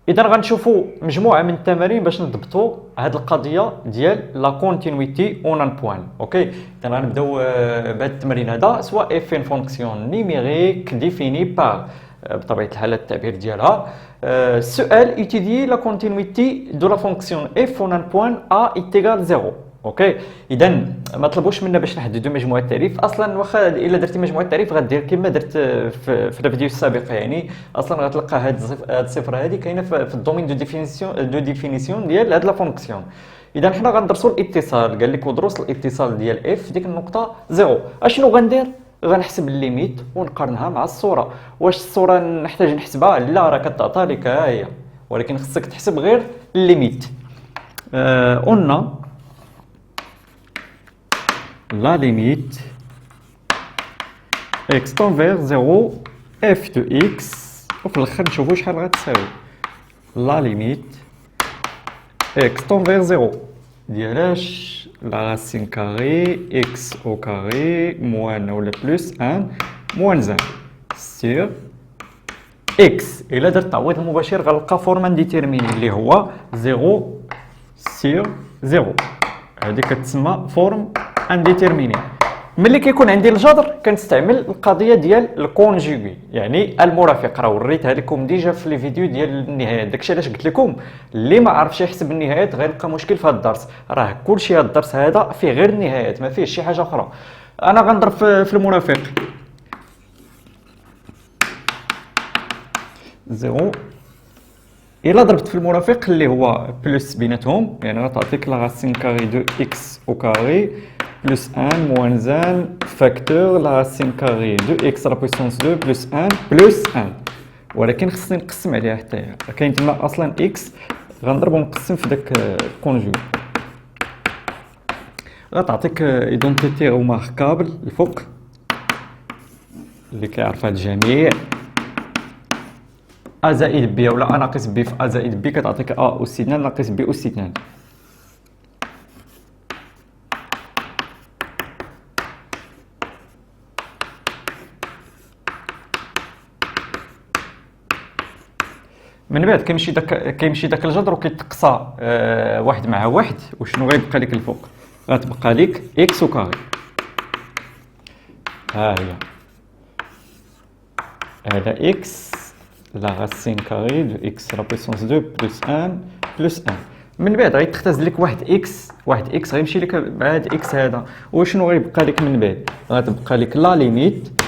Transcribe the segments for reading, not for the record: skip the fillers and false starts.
اذا غنشوفوا مجموعه من التمارين باش نضبطوا هذه القضيه ديال لا كونتينيتي اون ان بوين. اوكي، اذا غنبداو بهذا التمرين هذا، سواء اف ان فونكسيون نيميريك ديفيني بار، بطبيعه الحال التعبير ديالها. السؤال étudier la continuité de la fonction f en un point a est égal 0. اوكي، اذا ما طلبوش منا باش نحددوا مجموعه التعريف. اصلا واخا الا درتي مجموعه التعريف غدير كما درت في الفيديو السابق، يعني اصلا غتلقى هاد الصفره هذه كاينه في الدومين دو ديفينيسيون ديال هاد لا فونكسيون. اذا حنا غندرسوا الاتصال، قال لك ودروس الاتصال ديال اف ديك النقطه 0. اشنو غندير؟ غنحسب الليميت ونقارنها مع الصوره. واش الصوره نحتاج نحسبها؟ لا، راه كتعطى لك ها هي، ولكن خصك تحسب غير الليميت. قلنا la limite x tend vers 0 f de x، وفي الاخر نشوفوا شحال غتساوي la limite x tend vers 0 ديالاش la racine carrée x au carré moins ولا plus 1 moins 1 sur x. الا درت التعويض المباشر غنلقى فورما ديتيرميني اللي هو 0 sur 0، هذه كتسمى فورم انديتيرميني. ملي كيكون عندي الجذر كنستعمل القضيه ديال الكونجوغي، يعني المرافق. راه وريتها لكم ديجا في لي فيديو ديال النهايات، داكشي علاش قلت لكم اللي ما عرفش يحسب النهايات غيلقى مشكل في هذا الدرس. راه كلشي هذا الدرس هذا فيه غير النهايات، ما فيهش شي حاجه اخرى. انا غنضرب في المرافق 0. الا ضربت في المرافق اللي هو بلس بيناتهم، يعني غتعطيك لا راسين كاري دو اكس او كاري بلس 1 موان 1 فاكتور لا راسين كاري دو اكس لا بويسونس 2 بلس 1 بلس 1. ولكن خصني نقسم عليها حتى هي، كاين تما اصلا اكس غنضرب ونقسم في داك الكونجوغ. غتعطيك ايدونتيتي ريماركابل الفوق اللي كيعرفها الجميع، ا زائد بي ولا ا ناقص بي في ا زائد بي كتعطيك ا اس 2 ناقص بي اس 2. من بعد كيمشي داك الجذر وكيتقصى واحد مع واحد، وشنو غيبقى لك الفوق؟ غتبقى لك اكس او كاري. ها هي هذا اكس لا راسين كاري دو اكس لا بويسونس 2 بلس 1 بلس 1. من بعد غيتختزل لك واحد اكس غيمشي لك مع هاد اكس هذا، وشنو غيبقى لك من بعد؟ غتبقى لك لا ليميت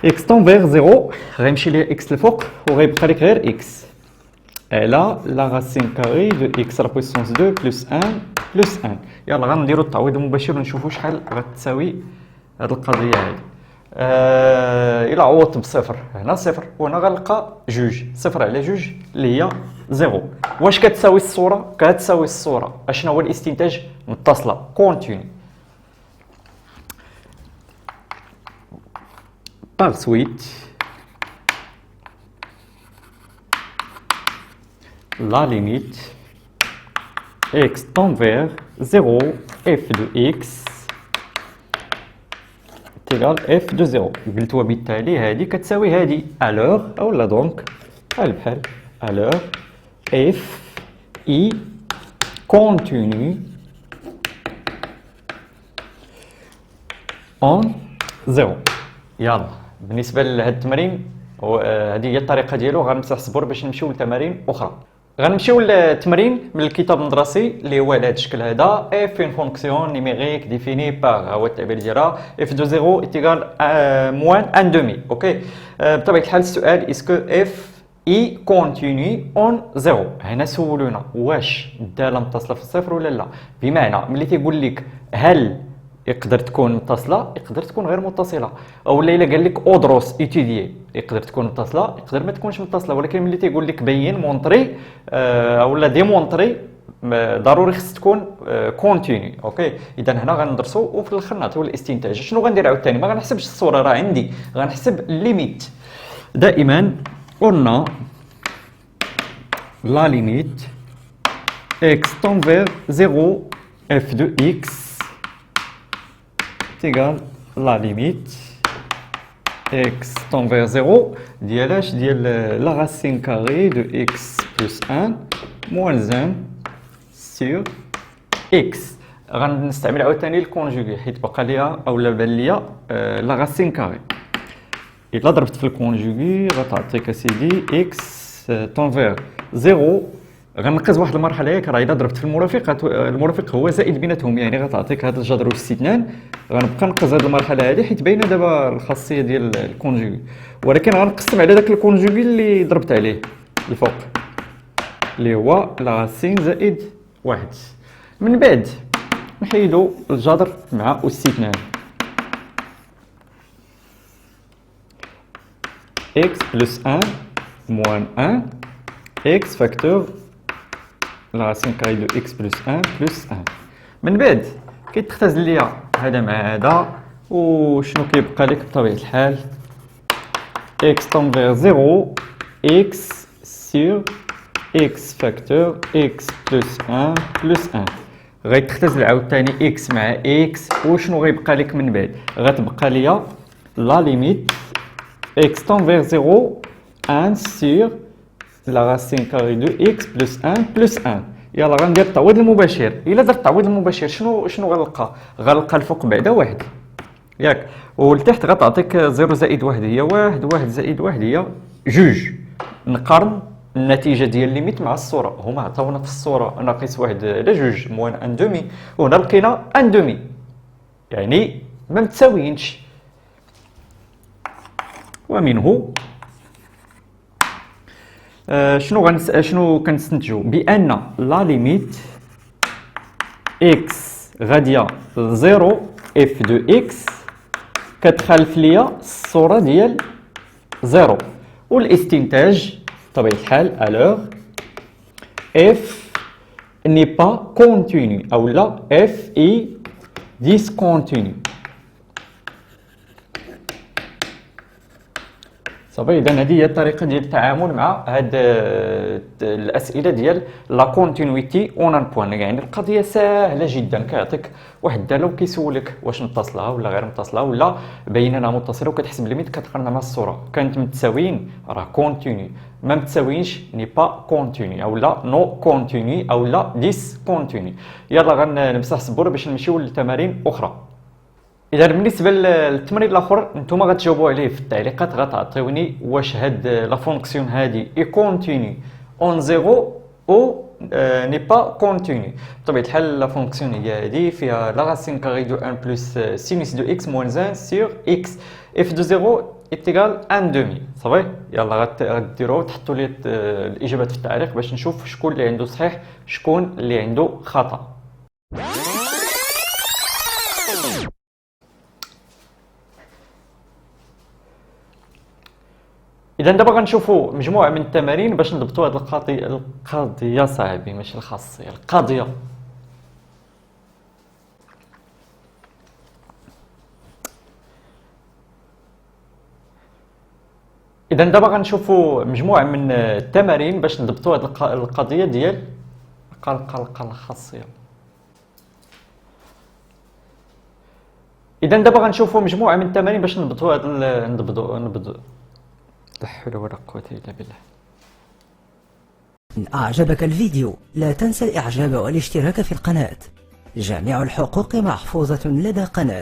اكس طون فيغ 0، غيمشي ليه اكس الفوق وغيبقى لك غير اكس على لا راسين كاري دو اكس لا بويسونس 2 بلس 1 بلس 1. يلا غنديروا التعويض المباشر ونشوفوا شحال غتساوي هاد القضيه هادي. الى عوضت بصفر هنا صفر، وهنا غنلقى جوج، صفر على جوج اللي هي 0. واش كتساوي الصوره؟ كتساوي الصوره. اشنو هو الاستنتاج؟ متصله كونتيني. Par suite, la limite x tend vers 0 f de x est égal f de 0. قلت وبالتالي هذه كتساوي هذه. alors اولا دونك بحال alors f i continue en 0. يلا بالنسبه لهذا التمرين هذه هي الطريقه ديالو. غنمسح الصبور باش نمشيو لتمارين اخرى. غنمشيو للتمرين من الكتاب المدرسي اللي هو على هذا الشكل هذا. اف ان فونكسيون نيميريك ديفيني بار، هو التعبير ديالها اف دو 0 ايتيغال موان ان دومي. اوكي، بطبيعه الحال السؤال اسكو اف اي كونتيني اون 0. هنا سولونا واش الداله متصله في الصفر ولا لا. بمعنى ملي تيقول لك هل يقدر تكون متصله، يقدر تكون غير متصله، او الا قال لك اودروس ايتيديي يقدر تكون متصله، يقدر ما تكونش متصله. ولكن ملي تيقول لك بين مونطري اولا ديمونطري ضروري خص تكون كونتيني. اوكي، اذا هنا غندرسوا وفي الاخر نعطيو الاستنتاج. شنو غندير عاوتاني؟ ما غنحسبش الصوره راه عندي، غنحسب الليميت. دائما قلنا لا ليميت اكس tend vers 0 f de x égale la limite x tend vers 0 ديالاش ديال لا racine carrée de x plus 1 moins 1 sur x. غنستعمل عاوتاني الكونجوغي حيت بقى ليا اولا بان ليا لا راسين كاري. الا ضربت في الكونجوغي غتعطيك اسيدي x تون فير 0. غنقز واحد المرحله ياك راه الا ضربت في المرافق هو زائد بيناتهم، يعني غتعطيك هذا الجذر والاستثنان. غنبقى نقز هذه المرحله هذه حيت باينه دابا الخاصيه ديال الكونجوغي، ولكن غنقسم على داك الكونجوغي اللي ضربت عليه الفوق اللي هو لا راسين زائد واحد. من بعد نحيدو الجذر مع الاستثنان x plus 1 moins 1 x facteur la racine carrée de x plus 1 plus 1. من بعد كيتختزل ليا هذا مع هذا، وشنو كيبقى لك بطبيعة الحال x tend vers 0 x sur x facteur x plus 1 plus 1. غيتختزل عاوتاني x مع x، وشنو غيبقى لك من بعد؟ غتبقى ليا لا ليميت x tend vers 0 1 sur la racine carrée de x plus 1 plus 1. يلا غندير التعويض المباشر. الا درت التعويض المباشر شنو غنلقى؟ غنلقى الفوق بعدا واحد ياك، والتحت غتعطيك 0 زائد 1 هي 1 1 زائد 1 هي 2. نقارن النتيجه ديال ليميت مع الصوره، هما عطاونا في الصوره ناقص 1 على 2 موان 1 دومي، وهنا لقينا 1 دومي، يعني ما متساويينش. ومنه شنو كنستنتجو؟ بان لا ليميت اكس غاديه ل 0 اف دو اكس كتخالف ليا الصوره ديال 0، والاستنتاج بطبيعه الحال الوغ اف ني با كونتينيو او لا اف اي ديسكونتينيو. صافي، اذا هذه هي الطريقه ديال التعامل مع هاد الاسئله ديال لا كونتينيتي اون ان بوين. يعني القضيه سهله جدا، كيعطيك واحد الداله وكيسولك واش متصله ولا غير متصله، ولا بيننا متصله وكتحسب ليميت كتقارنها مع الصوره. كانت متساويين راه كونتينيو، ما متساويينش ني با كونتينيو او لا نو كونتينيو او لا ديس كونتينيو. يلا غنمسح السبوره باش نمشيو لتمارين اخرى. اذا بالنسبه للتمرين الاخر نتوما غتجاوبوا عليه في التعليقات، غتعطيوني واش هاد لا فونكسيون هادي اي كونتينيو اون زيرو او ني با كونتينيو. بطبيعه الحال لا فونكسيون هي هادي فيها لا راسين كاري دو 1 بلس سينوس دو اكس موان 1 سور اكس اف دو زيرو ايتيغال 1 دومي. صافي، يلا غديروها وتحطوا لي الاجابات في التعليق باش نشوف شكون اللي عنده صحيح شكون اللي عنده خطا. اذا دابا غنشوفوا مجموعه من التمارين باش نضبطوا هذه القضيه صاحبي، ماشي الخاصيه، القضيه. اذا دابا غنشوفوا مجموعه من التمارين باش نضبطوا هذه القضيه ديال الخاصيه. اذا دابا غنشوفوا مجموعه من التمارين باش نضبطوا هذا نبدو لا حول ولا قوة إلا بالله. إن أعجبك الفيديو لا تنسى الإعجاب والاشتراك في القناة. جميع الحقوق محفوظة لدى قناة